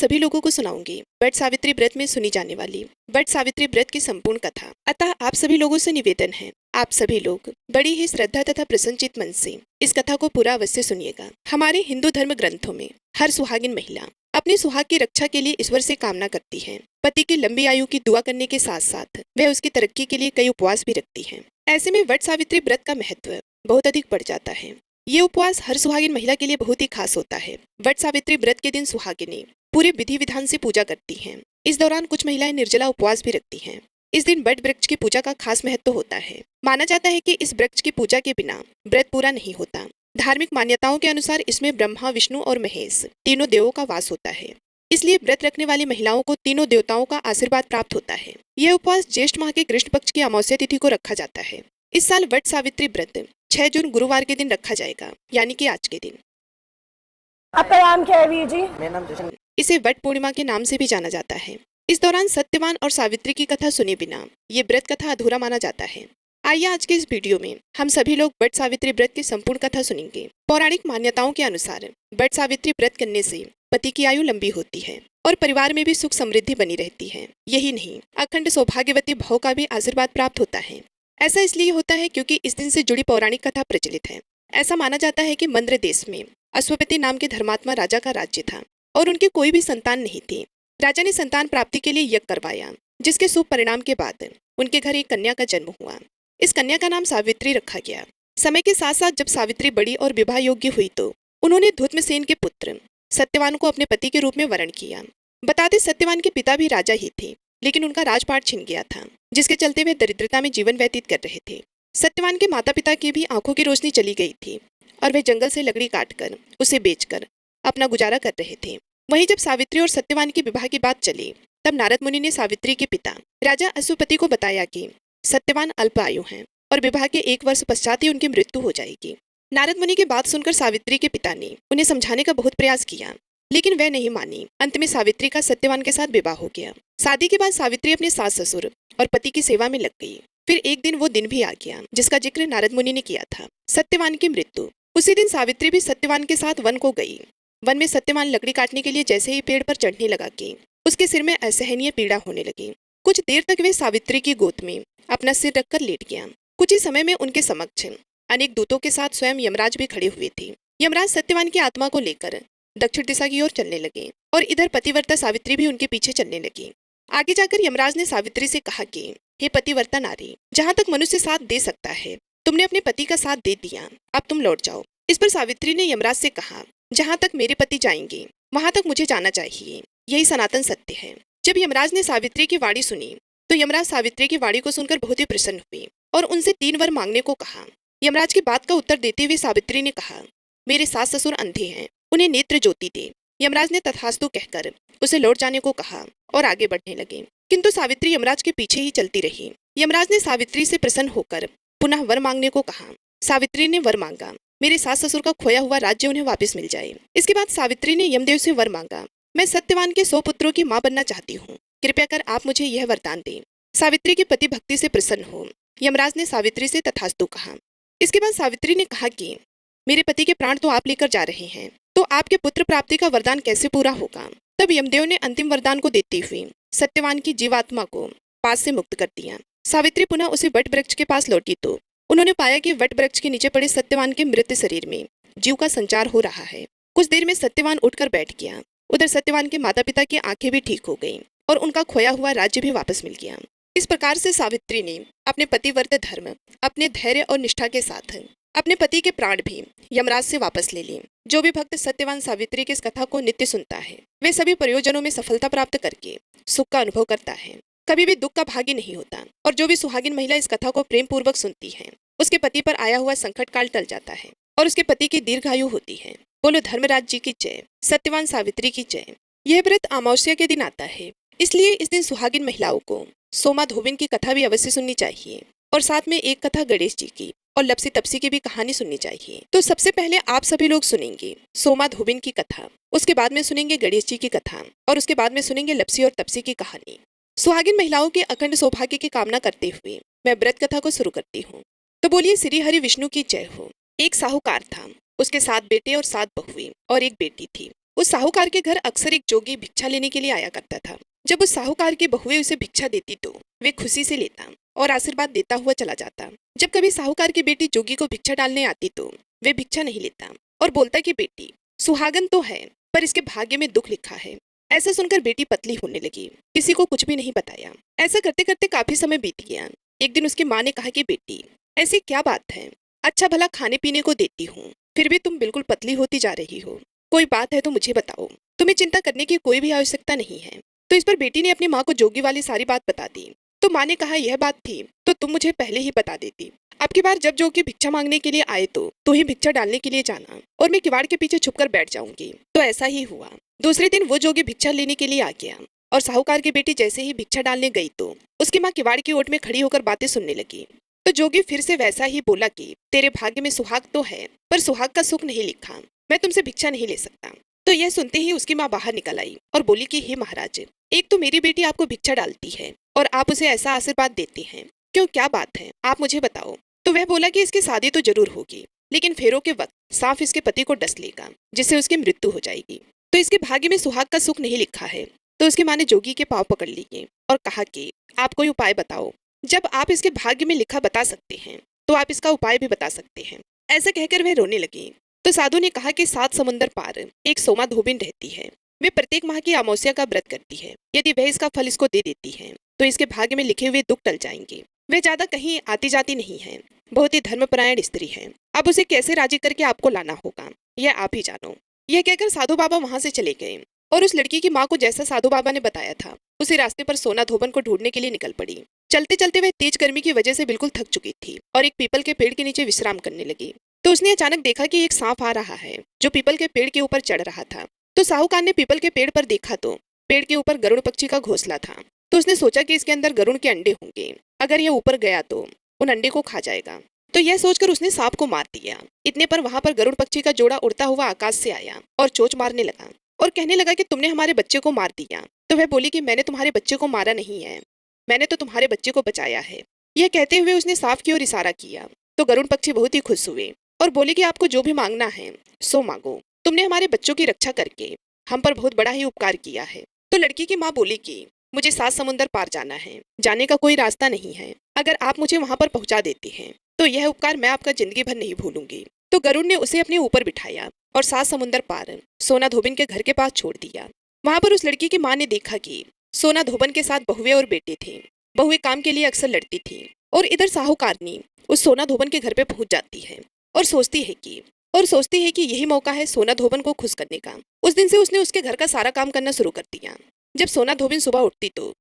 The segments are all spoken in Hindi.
सभी लोगों को सुनाऊंगी वट सावित्री व्रत में सुनी जाने वाली वट सावित्री व्रत की संपूर्ण कथा। अतः आप सभी लोगों से निवेदन है, आप सभी लोग बड़ी ही श्रद्धा तथा प्रसन्नचित मन से इस कथा को पूरा अवश्य सुनिएगा। हमारे हिंदू धर्म ग्रंथों में हर सुहागिन महिला अपनी सुहाग की रक्षा के लिए ईश्वर से कामना करती है। पति की लंबी आयु की दुआ करने के साथ साथ वह उसकी तरक्की के लिए कई उपवास भी रखती है। ऐसे में वट सावित्री व्रत का महत्व बहुत अधिक बढ़ जाता है। ये उपवास हर सुहागिन महिला के लिए बहुत ही खास होता है। वट सावित्री व्रत के दिन सुहागिनें पूरे विधि विधान से पूजा करती हैं। इस दौरान कुछ महिलाएं निर्जला उपवास भी रखती हैं। इस दिन वट वृक्ष की पूजा का खास महत्व होता है। माना जाता है कि इस वृक्ष की पूजा के बिना व्रत पूरा नहीं होता। धार्मिक मान्यताओं के अनुसार इसमें ब्रह्मा, विष्णु और महेश तीनों देवों का वास होता है। इसलिए व्रत रखने वाली महिलाओं को तीनों देवताओं का आशीर्वाद प्राप्त होता है। यह उपवास ज्येष्ठ माह के कृष्ण पक्ष की अमावस्या तिथि को रखा जाता है। इस साल वट सावित्री व्रत 6 जून गुरुवार के दिन रखा जाएगा, यानी कि आज के दिन। आपका नाम क्या है वीर जी? मेरा नाम जशन। इसे वट पूर्णिमा के नाम से भी जाना जाता है। इस दौरान सत्यवान और सावित्री की कथा सुने बिना ये व्रत कथा अधूरा माना जाता है। आइए आज के इस वीडियो में हम सभी लोग वट सावित्री व्रत की संपूर्ण कथा सुनेंगे। पौराणिक मान्यताओं के अनुसार वट सावित्री व्रत करने से पति की आयु लंबी होती है और परिवार में भी सुख समृद्धि बनी रहती है। यही नहीं, अखंड सौभाग्यवती भव का भी आशीर्वाद प्राप्त होता है। ऐसा इसलिए होता है क्योंकि इस दिन से जुड़ी पौराणिक कथा प्रचलित है। ऐसा माना जाता है कि मंद्र देश में अश्वपति नाम के धर्मात्मा राजा का राज्य था और उनकी कोई भी संतान नहीं थी। राजा ने संतान प्राप्ति के लिए यज्ञ करवाया, जिसके शुभ परिणाम के बाद उनके घर एक कन्या का जन्म हुआ। इस कन्या का नाम सावित्री रखा गया। समय के साथ साथ जब सावित्री बड़ी और विवाह योग्य हुई तो उन्होंने धुत्मसेन के पुत्र सत्यवान को अपने पति के रूप में वरण किया। बताते सत्यवान के पिता भी राजा ही थे, लेकिन उनका राजपाट छिन गया था, जिसके चलते वे दरिद्रता में जीवन व्यतीत कर रहे थे। सत्यवान के माता पिता की भी आंखों की रोशनी चली गई थी और वे जंगल से लकड़ी काटकर उसे बेचकर अपना गुजारा कर रहे थे। वहीं जब सावित्री और सत्यवान के विवाह की बात चली, तब नारद मुनि ने सावित्री के पिता राजा अश्वपति को बताया कि सत्यवान अल्प आयु हैं और विवाह के 1 वर्ष पश्चात ही उनकी मृत्यु हो जाएगी। नारद मुनि की बात सुनकर सावित्री के पिता ने उन्हें समझाने का बहुत प्रयास किया, लेकिन वह नहीं मानी। अंत में सावित्री का सत्यवान के साथ विवाह हो गया। शादी के बाद सावित्री अपने सास ससुर और पति की सेवा में लग गई। फिर एक दिन वो दिन भी आ गया जिसका जिक्र नारद मुनि ने किया था, सत्यवान की मृत्यु। उसी दिन सावित्री भी सत्यवान के साथ वन को गई। वन में सत्यवान लकड़ी काटने के लिए जैसे ही पेड़ पर चढ़ने लगा कि उसके सिर में असहनीय पीड़ा होने लगी। कुछ देर तक वे सावित्री की गोद में अपना सिर रखकर लेट गया। कुछ ही समय में उनके समक्ष अनेक दूतों के साथ स्वयं यमराज भी खड़े हुए थे। यमराज सत्यवान की आत्मा को लेकर दक्षिण दिशा की ओर चलने लगे और इधर पतिव्रता सावित्री भी उनके पीछे चलने लगी। आगे जाकर यमराज ने सावित्री से कहा कि हे पतिव्रता नारी, जहाँ तक मनुष्य साथ दे सकता है तुमने अपने पति का साथ दे दिया, अब तुम लौट जाओ। इस पर सावित्री ने यमराज से कहा, जहाँ तक मेरे पति जाएंगे वहां तक मुझे जाना चाहिए, यही सनातन सत्य है। जब यमराज ने सावित्री की वाणी सुनी तो यमराज सावित्री की वाणी को सुनकर बहुत ही प्रसन्न हुए और उनसे 3 वर मांगने को कहा। यमराज की बात का उत्तर देते हुए सावित्री ने कहा, मेरे सास ससुर अंधे हैं, उन्हें नेत्र ज्योति दे। यमराज ने तथास्तु कहकर उसे लौट जाने को कहा और आगे बढ़ने लगे, किंतु सावित्री यमराज के पीछे ही चलती रही। यमराज ने सावित्री से प्रसन्न होकर पुनः वर मांगने को कहा। सावित्री ने वर मांगा, मेरे सास ससुर का खोया हुआ राज्य उन्हें वापस मिल जाए। इसके बाद सावित्री ने यमदेव से वर मांगा, मैं सत्यवान के 100 पुत्रों की मां बनना चाहती हूँ, कृपया कर आप मुझे यह वरदान दें। सावित्री के पति भक्ति से प्रसन्न हो यमराज ने सावित्री से तथास्तु कहा। इसके बाद सावित्री ने कहा कि मेरे पति के प्राण तो आप लेकर जा रहे हैं, तो आपके पुत्र प्राप्ति का वरदान कैसे पूरा होगा। तब यमदेव ने अंतिम वरदान को देते हुए सत्यवान की जीवात्मा को पास से मुक्त कर दिया। सावित्री पुनः उसे वट वृक्ष के पास लौटी तो उन्होंने पाया कि वट वृक्ष के नीचे पड़े सत्यवान के मृत शरीर में जीव का संचार हो रहा है। कुछ देर में सत्यवान उठकर बैठ गया। उधर सत्यवान के माता पिता की आंखें भी ठीक हो गईं और उनका खोया हुआ राज्य भी वापस मिल गया। इस प्रकार से सावित्री ने अपने पतिव्रत धर्म, अपने धैर्य और निष्ठा के साथ अपने पति के प्राण भी यमराज से वापस ले लिए। जो भी भक्त सत्यवान सावित्री की इस कथा को नित्य सुनता है, वे सभी प्रयोजनों में सफलता प्राप्त करके सुख का अनुभव करता है, कभी भी दुख का भागी नहीं होता। और जो भी सुहागिन महिला इस कथा को प्रेम पूर्वक सुनती है, उसके पति पर आया हुआ संकट काल टल जाता है और उसके पति की दीर्घायु होती है। बोलो धर्मराज जी की जय, सत्यवान सावित्री की जय। यह व्रत अमावस्या के दिन आता है, इसलिए इस दिन सुहागिन महिलाओं को सोमा धोबिन की कथा भी अवश्य सुननी चाहिए और साथ में एक कथा गणेश जी की और लपसी तपसी की भी कहानी सुननी चाहिए। तो सबसे पहले आप सभी लोग सुनेंगे सोमा धोबिन की कथा, उसके बाद में सुनेंगे गणेश जी की कथा और उसके बाद में सुनेंगे लपसी और तपसी की कहानी। सुहागिन महिलाओं के अखंड सौभाग्य की कामना करते हुए मैं व्रत कथा को शुरू करती हूँ। तो बोलिए श्री हरि विष्णु की जय हो। एक साहूकार था, उसके 7 बेटे और 7 बहुएं और एक बेटी थी। उस साहूकार के घर अक्सर एक जोगी भिक्षा लेने के लिए आया करता था। जब उस साहूकार की बहुएं उसे भिक्षा देती तो वे खुशी से लेता और आशीर्वाद देता हुआ चला जाता। जब कभी साहूकार की बेटी जोगी को भिक्षा डालने आती तो वे भिक्षा नहीं लेता और बोलता कि बेटी सुहागन तो है पर इसके भाग्य में दुख लिखा है। ऐसा सुनकर बेटी पतली होने लगी, किसी को कुछ भी नहीं बताया। ऐसा करते करते काफी समय बीत गया। एक दिन उसकी माँ ने कहा कि बेटी ऐसी क्या बात है, अच्छा भला खाने पीने को देती हूँ फिर भी तुम बिल्कुल पतली होती जा रही हो। कोई बात है तो मुझे बताओ, तुम्हें चिंता करने की कोई भी आवश्यकता नहीं है। तो इस पर बेटी ने अपनी माँ को जोगी वाली सारी बात बता दी। तो माँ ने कहा यह बात थी तो तुम मुझे पहले ही बता देती। अब की बार जब जोगी भिक्षा मांगने के लिए आए तो ही भिक्षा डालने के लिए जाना और मैं किवाड़ के पीछे छुपकर बैठ जाऊंगी। तो ऐसा ही हुआ। दूसरे दिन वो जोगी भिक्षा लेने के लिए आ गया और साहूकार की बेटी जैसे ही भिक्षा डालने गई तो उसकी माँ किवाड़ की ओट में खड़ी होकर बातें सुनने लगी। तो जोगी फिर से वैसा ही बोला कि तेरे भाग्य में सुहाग तो है पर सुहाग का सुख नहीं लिखा, मैं तुमसे भिक्षा नहीं ले सकता। तो यह सुनते ही उसकी माँ बाहर निकल आई और बोली कि हे महाराज, एक तो मेरी बेटी आपको भिक्षा डालती है और आप उसे ऐसा आशीर्वाद देते हैं, क्यों क्या बात है आप मुझे बताओ। तो वह बोला कि इसकी शादी तो जरूर होगी लेकिन फेरों के वक्त सांप इसके पति को डस लेगा जिससे उसकी मृत्यु हो जाएगी। तो इसके भाग्य में सुहाग का सुख नहीं लिखा है। तो उसकी माँ ने जोगी के पांव पकड़ लिए और कहा कि आप कोई उपाय बताओ, जब आप इसके भाग्य में लिखा बता सकते हैं तो आप इसका उपाय भी बता सकते हैं। ऐसा कहकर वह रोने लगी। तो साधु ने कहा कि 7 समुंदर पार एक सोमा धोबिन रहती है, वे प्रत्येक माह की अमावस्या का व्रत करती है। यदि वह इसका फल इसको दे देती है तो इसके भाग्य में लिखे हुए दुख टल जाएंगे। वह ज्यादा कहीं आती जाती नहीं है, बहुत ही धर्मपरायण स्त्री है। अब उसे कैसे राजी करके आपको लाना होगा यह आप ही जानो। यह कहकर साधु बाबा वहां से चले गए और उस लड़की की माँ को जैसा साधु बाबा ने बताया था उसी रास्ते पर सोना धोबन को ढूंढने के लिए निकल पड़ी। चलते चलते वह तेज गर्मी की वजह से बिल्कुल थक चुकी थी और एक पीपल के पेड़ के नीचे विश्राम करने लगी। तो उसने अचानक देखा कि एक सांप आ रहा है जो पीपल के पेड़ के ऊपर चढ़ रहा था। तो साहूकार ने पीपल के पेड़ पर देखा तो पेड़ के ऊपर गरुड़ पक्षी का घोंसला था। तो उसने सोचा कि इसके अंदर गरुड़ के अंडे होंगे, अगर यह ऊपर गया तो उन अंडे को खा जाएगा। तो यह सोचकर उसने सांप को मार दिया। इतने पर वहां पर गरुड़ पक्षी का जोड़ा उड़ता हुआ आकाश से आया और चोंच मारने लगा और कहने लगा कि तुमने हमारे बच्चे को मार दिया। तो वह बोली कि मैंने तुम्हारे बच्चे को मारा नहीं है, मैंने तो तुम्हारे बच्चे को बचाया है। यह कहते हुए उसने सांप की ओर इशारा किया। तो गरुड़ पक्षी बहुत ही खुश हुए और बोले कि आपको जो भी मांगना है सो मांगो, तुमने हमारे बच्चों की रक्षा करके हम पर बहुत बड़ा ही उपकार किया है। तो लड़की की माँ बोली कि मुझे 7 समुंदर पार जाना है, जाने का कोई रास्ता नहीं है, अगर आप मुझे वहां पर पहुंचा देती हैं तो यह उपकार मैं आपका जिंदगी भर नहीं भूलूंगी। तो गरुड़ ने उसे अपने ऊपर बिठाया और 7 समुंदर पार सोना धोबिन के घर के पास छोड़ दिया। वहां पर उस लड़की की माँ ने देखा कि सोना धोबन के साथ बहुएं और बेटे थे। बहुएं काम के लिए अक्सर लड़ती थी और इधर साहूकारनी उस सोना धोबन के घर पे पहुंच जाती है और सोचती है कि यही मौका है सोना धोबन को खुश करने का। उस दिन से उसने उसके घर का सारा काम करना शुरू कर दिया। जब सोना धोबिन सुबह उठती तो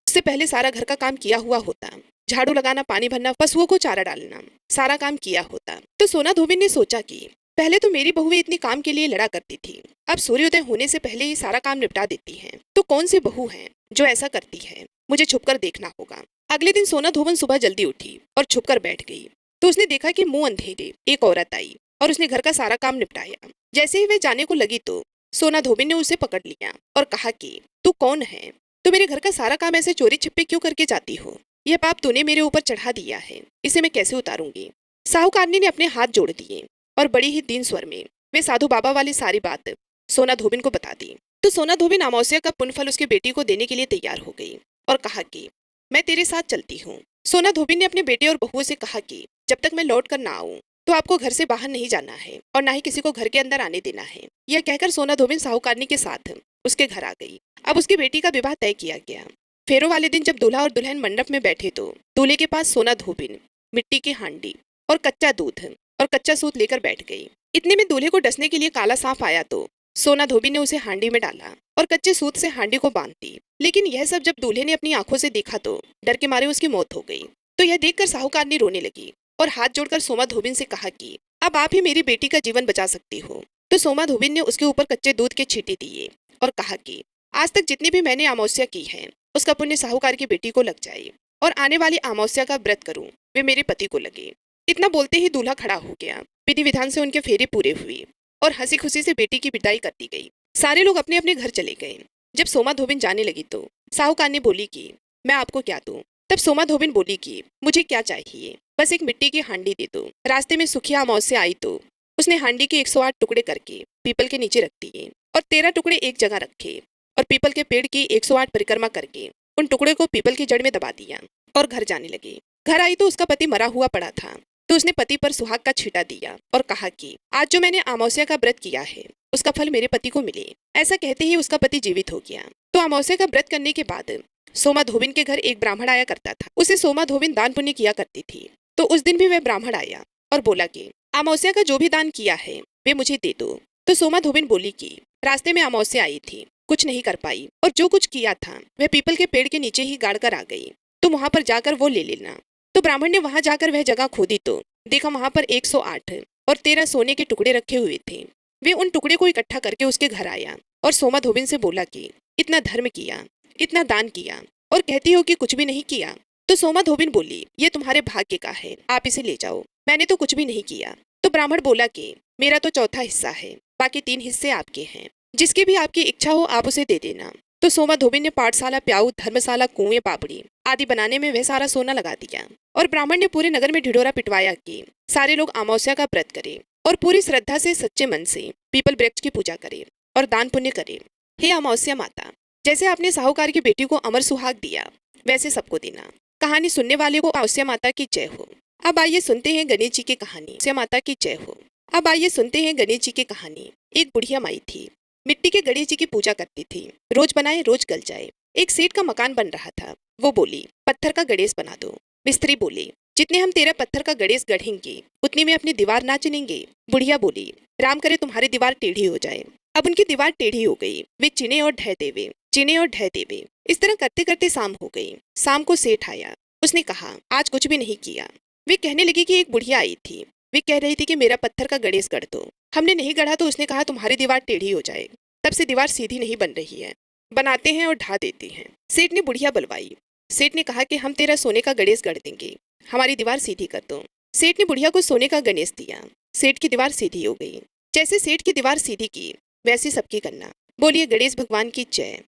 उससे पहले सारा घर का काम किया हुआ होता, झाड़ू लगाना, पानी भरना, पशुओं को चारा डालना, सारा काम किया होता। तो सोना धोबिन ने सोचा कि पहले तो मेरी बहुएं इतनी काम के लिए लड़ा करती थी, अब सूर्योदय होने से पहले ही सारा काम निपटा देती हैं। तो कौन सी बहू है जो ऐसा करती है, मुझे छुपकर देखना होगा। अगले दिन सोना धोबन सुबह जल्दी उठी और छुपकर बैठ गई। तो उसने देखा कि मुंह अंधेरे एक औरत आई और उसने घर का सारा काम निपटाया। जैसे ही वे जाने को लगी तो सोना धोबिन ने उसे पकड़ लिया और कहा कि तू कौन है, तो मेरे घर का सारा काम ऐसे चोरी छिपे क्यों करके जाती हो, यह पाप तूने मेरे ऊपर चढ़ा दिया है, इसे मैं कैसे उतारूंगी। साहूकारनी ने अपने हाथ जोड़ दिए और बड़ी ही दीन स्वर में वे साधु बाबा वाली सारी बात सोना धोबिन को बता दी। तो सोना धोबिन अमावस्या का पुण्य फल उसके बेटी को देने के लिए तैयार हो गई और कहा कि मैं तेरे साथ चलती हूँ। सोना धोबिन ने अपने बेटे और बहुओं से कहा कि जब तक मैं लौट कर ना आऊं तो आपको घर से बाहर नहीं जाना है और ना ही किसी को घर के अंदर आने देना है। यह कहकर सोना धोबिन साहूकारनी के साथ उसके घर आ गई। अब उसकी बेटी का विवाह तय किया गया। फेरों वाले दिन जब दूल्हा और दुल्हन मंडप में बैठे तो दूल्हे के पास सोना धोबिन मिट्टी की हांडी और कच्चा दूध और कच्चा सूत लेकर बैठ गई। इतने में दूल्हे को डसने के लिए काला सांप आया तो सोना धोबिन ने उसे हांडी में डाला और कच्चे सूत से हांडी को बांध दी। लेकिन यह सब जब दूल्हे ने अपनी आंखों से देखा तो डर के मारे उसकी मौत हो गई। तो यह देखकर साहूकारनी रोने लगी और हाथ जोड़कर सोमा धोबिन से कहा कि अब आप ही मेरी बेटी का जीवन बचा सकती हो। तो सोमा धोबिन ने उसके ऊपर कच्चे दूध के छींटे दिए और कहा कि आज तक जितनी भी मैंने अमावस्या की है उसका पुण्य साहूकार की बेटी को लग जाए और आने वाली अमावस्या का व्रत करूं वे मेरे पति को लगे। इतना बोलते ही दूल्हा खड़ा हो गया। विधि विधान से उनके फेरे पूरे हुए और हंसी खुशी से बेटी की विदाई कर दी गई। सारे लोग अपने अपने घर चले गए। जब सोमा धोबिन जाने लगी तो साहूकारनी बोली कि मैं आपको क्या दूं। तब सोमा धोबिन बोली कि मुझे क्या चाहिए, बस एक मिट्टी की हांडी दे दो। रास्ते में सुखिया अमावस्या आई तो उसने हांडी के 108 टुकड़े करके पीपल के नीचे रख दिए और 13 टुकड़े एक जगह रखे और पीपल के पेड़ की 108 परिक्रमा करके उन टुकड़े को पीपल की जड़ में दबा दिया और घर जाने लगी। घर आई तो उसका पति मरा हुआ पड़ा था, तो उसने पति पर सुहाग का छींटा दिया और कहा कि आज जो मैंने अमावस्या का व्रत किया है उसका फल मेरे पति को मिले। ऐसा कहते ही उसका पति जीवित हो गया। तो अमावस्या का व्रत करने के बाद सोमा धोबिन के घर एक ब्राह्मण आया करता था। उसे सोमा धोबिन दान पुण्य किया करती थी। तो उस दिन भी वह ब्राह्मण आया और बोला कि अमावस्या का जो भी दान किया है वे मुझे दे दो। तो सोमा धोबिन बोली कि रास्ते में अमावस्या आई थी, कुछ नहीं कर पाई और जो कुछ किया था वह पीपल के पेड़ के नीचे ही गाड़ कर आ गई, तो वहां पर जाकर वो ले लेना। तो ब्राह्मण ने वहां जाकर वह जगह खोदी तो देखा वहां पर 108 और 13 सोने के टुकड़े रखे हुए थे। वे उन टुकड़े को इकट्ठा करके उसके घर आया और सोमा धोबिन से बोला कि इतना धर्म किया, इतना दान किया और कहती हो कि कुछ भी नहीं किया। तो सोमा धोबिन बोली, ये तुम्हारे भाग्य का है, आप इसे ले जाओ, मैंने तो कुछ भी नहीं किया। तो ब्राह्मण बोला कि मेरा तो चौथा हिस्सा है, बाकी 3 हिस्से आपके हैं, जिसकी भी आपकी इच्छा हो आप उसे दे देना। तो सोमा धोबिन ने पाठशाला, प्याऊ, धर्मशाला, कुएं, पापड़ी आदि बनाने में वह सारा सोना लगा दिया और ब्राह्मण ने पूरे नगर में ढिढोरा पिटवाया कि सारे लोग अमावस्या का व्रत करें और पूरी श्रद्धा से सच्चे मन से पीपल वृक्ष की पूजा करें और दान पुण्य करें। हे अमावस्या माता, जैसे आपने साहूकार की बेटी को अमर सुहाग दिया वैसे सबको देना। कहानी सुनने वाले को अमावस्या माता की जय हो। अब आइए सुनते हैं गणेश जी की कहानी। अमावस्या माता की जय हो। अब आइए सुनते हैं गणेश जी की कहानी। एक बुढ़िया माई थी, मिट्टी के गणेश जी की पूजा करती थी। रोज बनाए रोज गल जाए। एक सेठ का मकान बन रहा था। वो बोली, पत्थर का गणेश बना दो। मिस्त्री बोले, जितने हम तेरा पत्थर का गणेश गढ़ेंगे उतनी में अपनी दीवार ना चिनेंगे। बुढ़िया बोली, राम करे तुम्हारी दीवार टेढ़ी हो जाए। अब उनकी दीवार टेढ़ी हो गई। वे चिने और ढह देवे, चिने और ढह देवे। इस तरह करते करते शाम हो गई। शाम को सेठ आया। उसने कहा, आज कुछ भी नहीं किया। वे कहने लगी कि एक बुढ़िया आई थी, वे कह रही थी कि मेरा पत्थर का गणेश गढ़ दो। हमने नहीं गढ़ा तो उसने कहा तुम्हारी दीवार टेढ़ी हो जाए। तब से दीवार सीधी नहीं बन रही है, बनाते हैं और ढा देते हैं। सेठ ने बुढ़िया बुलवाई। सेठ ने कहा कि हम तेरा सोने का गणेश गढ़ देंगे, हमारी दीवार सीधी कर दो। सेठ ने बुढ़िया को सोने का गणेश दिया। सेठ की दीवार सीधी हो गई। जैसे सेठ की दीवार सीधी की वैसे सबकी करना। बोलिए गणेश भगवान की जय।